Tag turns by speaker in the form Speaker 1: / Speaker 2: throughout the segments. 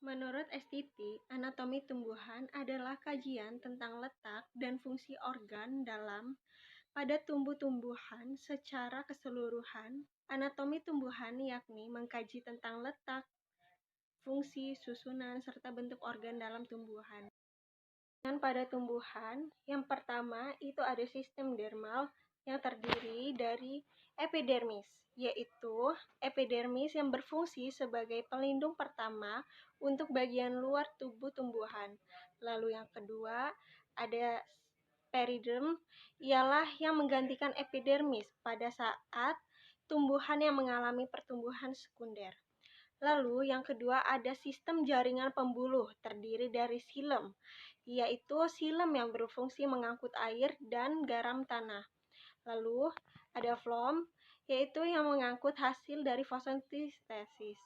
Speaker 1: Menurut STT, anatomi tumbuhan adalah kajian tentang letak dan fungsi organ dalam pada tumbuh-tumbuhan secara keseluruhan. Anatomi tumbuhan yakni mengkaji tentang letak, fungsi, susunan, serta bentuk organ dalam tumbuhan. Dan pada tumbuhan, yang pertama itu ada sistem dermal yang terdiri dari epidermis, yaitu epidermis yang berfungsi sebagai pelindung pertama untuk bagian luar tubuh tumbuhan. Lalu yang kedua ada periderm, ialah yang menggantikan epidermis pada saat tumbuhan yang mengalami pertumbuhan sekunder. Lalu yang kedua ada sistem jaringan pembuluh terdiri dari xilem, yaitu xilem yang berfungsi mengangkut air dan garam tanah. Lalu ada phloem, yaitu yang mengangkut hasil dari fotosintesis.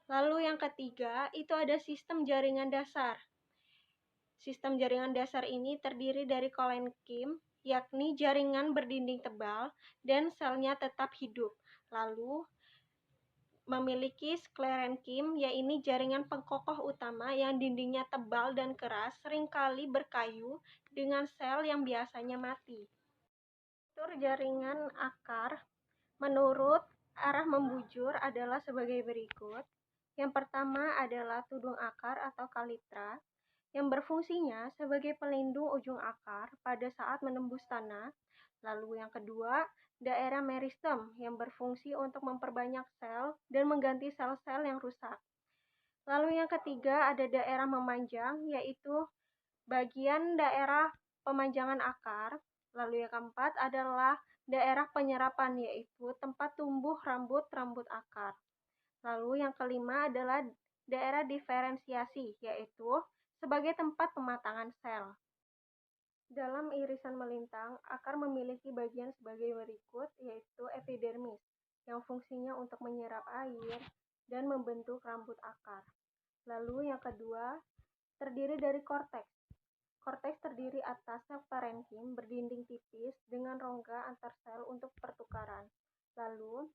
Speaker 1: Lalu yang ketiga itu ada sistem jaringan dasar. Sistem jaringan dasar ini terdiri dari kolenkim, yakni jaringan berdinding tebal dan selnya tetap hidup. Lalu memiliki sklerenkim, yaitu jaringan pengkokoh utama yang dindingnya tebal dan keras, seringkali berkayu dengan sel yang biasanya mati. Struktur jaringan akar menurut arah membujur adalah sebagai berikut. Yang pertama adalah tudung akar atau kalitra, yang berfungsinya sebagai pelindung ujung akar pada saat menembus tanah. Lalu yang kedua, daerah meristem yang berfungsi untuk memperbanyak sel dan mengganti sel-sel yang rusak. Lalu yang ketiga ada daerah memanjang, yaitu bagian daerah pemanjangan akar. Lalu yang keempat adalah daerah penyerapan, yaitu tempat tumbuh rambut-rambut akar. Lalu yang kelima adalah daerah diferensiasi, yaitu sebagai tempat pematangan sel. Dalam irisan melintang, akar memiliki bagian sebagai berikut, yaitu epidermis, yang fungsinya untuk menyerap air dan membentuk rambut akar. Lalu yang kedua, terdiri dari korteks. Korteks terdiri atas sel parenkim berdinding tipis dengan rongga antar sel untuk pertukaran. Lalu,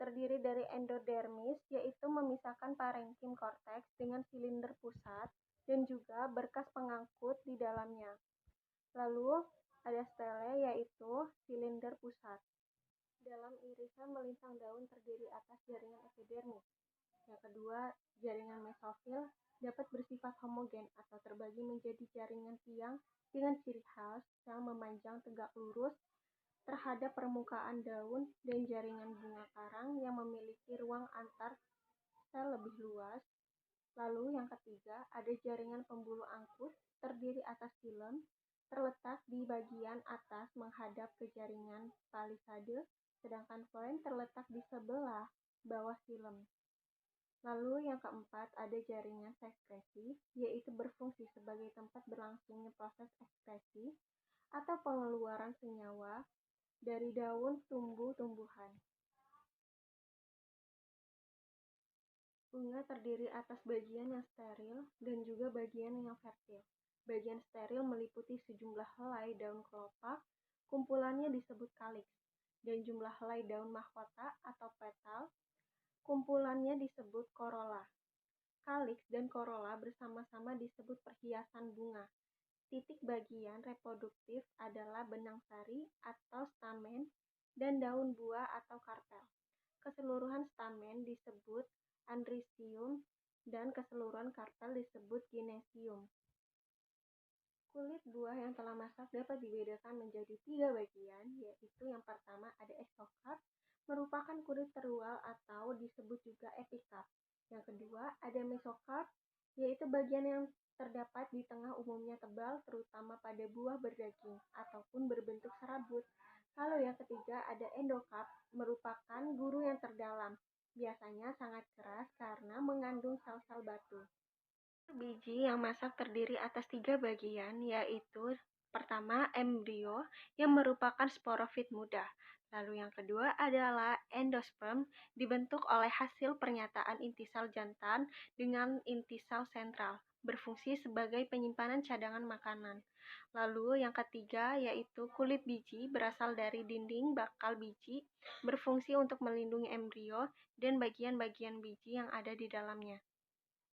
Speaker 1: terdiri dari endodermis, yaitu memisahkan parenkim korteks dengan silinder pusat dan juga berkas pengangkut di dalamnya. Lalu, ada stele, yaitu silinder pusat. Dalam irisan melintang daun terdiri atas jaringan epidermis. Yang kedua, jaringan mesofil dapat bersifat homogen atau terbagi menjadi jaringan tiang dengan ciri khas yang memanjang tegak lurus terhadap permukaan daun dan jaringan bunga karang yang memiliki ruang antar sel lebih luas. Lalu yang ketiga, ada jaringan pembuluh angkut terdiri atas xilem terletak di bagian atas menghadap ke jaringan palisade, sedangkan phloem terletak di sebelah bawah xilem. Lalu yang keempat ada jaringan sekresi, yaitu berfungsi sebagai tempat berlangsungnya proses ekskresi atau pengeluaran senyawa dari daun tumbuh-tumbuhan. Bunga terdiri atas bagian yang steril dan juga bagian yang fertil. Bagian steril meliputi sejumlah helai daun kelopak, kumpulannya disebut kaliks, dan jumlah helai daun mahkota atau petal, kumpulannya disebut korola. Kaliks dan korola bersama-sama disebut perhiasan bunga. Titik bagian reproduktif adalah benang sari atau stamen dan daun buah atau karpel. Keseluruhan stamen disebut andricium dan keseluruhan karpel disebut ginecium. Kulit buah yang telah masak dapat dibedakan menjadi 3 bagian, yaitu yang pertama ada exocarp, merupakan kulit terual atau disebut juga epicarp. Yang kedua ada mesocarp, yaitu bagian yang terdapat di tengah umumnya tebal, terutama pada buah berdaging ataupun berbentuk serabut. Lalu yang ketiga ada endocarp, merupakan guru yang terdalam, biasanya sangat keras karena mengandung sel-sel batu. Biji yang masak terdiri atas 3 bagian, yaitu pertama embrio yang merupakan sporofit muda. Lalu yang kedua adalah endosperm, dibentuk oleh hasil pernyataan intisal jantan dengan intisal sentral, berfungsi sebagai penyimpanan cadangan makanan. Lalu yang ketiga yaitu kulit biji, berasal dari dinding bakal biji, berfungsi untuk melindungi embrio dan bagian-bagian biji yang ada di dalamnya.